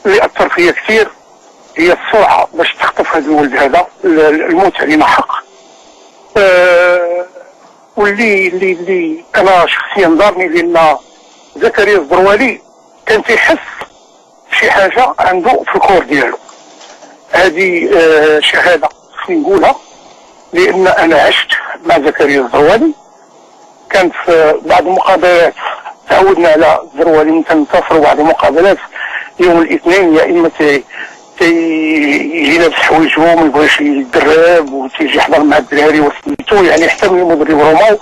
اللي اثر فيا كثير هي السرعه باش تخطف هذا الولد هذا، الموت علينا حق. واللي انا شخصيا ضارني، لان زكريا الزروالي كان تيحس شي حاجه عنده في الكور ديالو. هذه شهاده خصني نقولها، لان انا عشت مع زكريا الزروالي. كانت في بعض المقابلات تعودنا على الزروالي نتصلوا بعض المقابلات يوم الاثنين، يا اما يجي لابس حوايجو ما يبغيش يدرب وتيجي يحضر مع الدراري وسميتو، يعني حتى من مدرب روما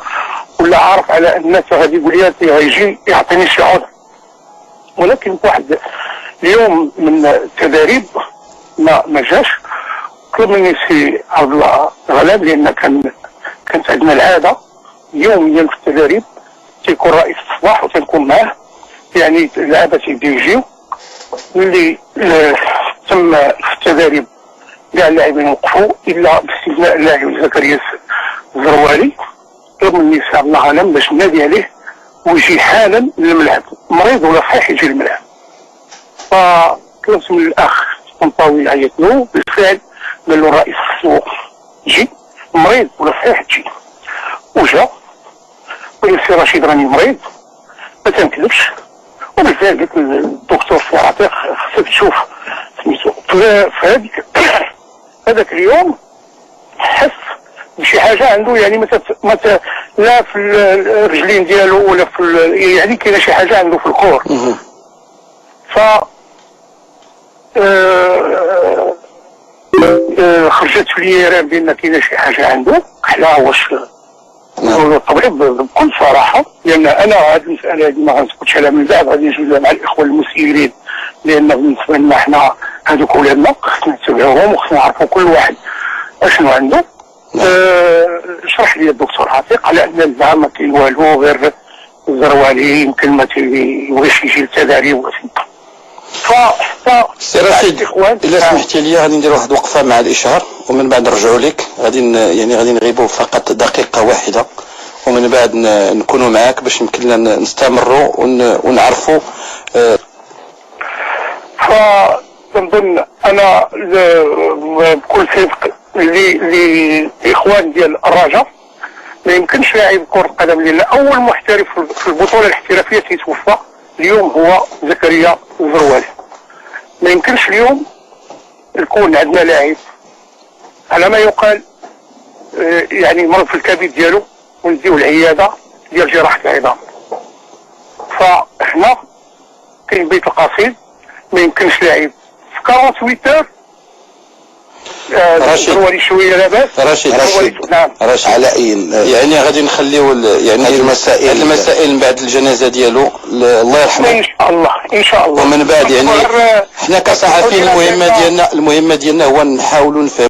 ولا عارف على الناس غادي يقول لي غيجي يعطيني شي عذر. ولكن واحد اليوم من التدريب ما جاش، طلب مني سي عبد الله غلاب، لان كانت عندنا العاده يوميا في التدريب تيكون رئيس الصباح وتنكون معاه، يعني اللعابه تيبداو يجيو. ملي تم في التدريب كاع اللاعبين وقفوا الا باستثناء اللاعب زكريا الزروالي. طلب مني سي عبد الله غلام باش نادي عليه ويجي حالا للملعب، مريض ولا صحيح يجي للملعب. فطلبت من الاخ طنطاوي عيط له، بالفعل قال له الرئيس خصو يجي، مريض ولا صحيح تجي. وجا قال سي رشيد راني مريض ما تنكذبش، وبالفعل قلت للدكتور سي عتيق خصك تشوف سميتو. في هذاك اليوم حس بشي حاجه عنده، يعني لا في الرجلين ديالو ولا في يعني كاينه شي حاجه عنده في الكور. ف خرجت في اليران بان كاينه شي حاجه عنده. حنا واش الطبيب بكل صراحه، لان انا هذه المساله هذه ما غنسكتش عليها، من بعد غادي نجوزها مع الاخوه المسيرين، لان بالنسبه لنا حنا هذوك ولادنا خصنا نتبعوهم وخصنا نعرفوا كل واحد اشنو عنده. شرح لي الدكتور عتيق على ان الزعما ما كاين والو غير الزروالي يمكن ما تيبغيش يجي للتدريب. سي رشيد الا سمحتي لي غادي ندير واحد وقفه مع الاشهار ومن بعد نرجعوا لك. غادي نغيبوا فقط دقيقه واحده ومن بعد نكونوا معاك باش يمكن لنا نستمروا ونعرفوا. فنظن انا بكل صدق اللي اخوان ديال الرجاء ما يمكنش لاعب كرة قدم، لان اول محترف في البطوله الاحترافيه تيتوفى اليوم هو زكريا الزروالي. ما يمكنش اليوم يكون عندنا لاعب على ما يقال يعني مرض في الكبد ديالو ونديو العياده ديال جراحه العظام. فاحنا كاين بيت القصيد ما يمكنش لاعب في 48 ساعه. رشيد شويه لاباس. رشيد نعم علاء، يعني غادي نخليو يعني هذه المسائل من بعد الجنازه ديالو الله يرحمه ان شاء الله ان شاء الله. ومن بعد يعني حنا كصحفيين المهمه ديالنا هو نحاولوا نفهم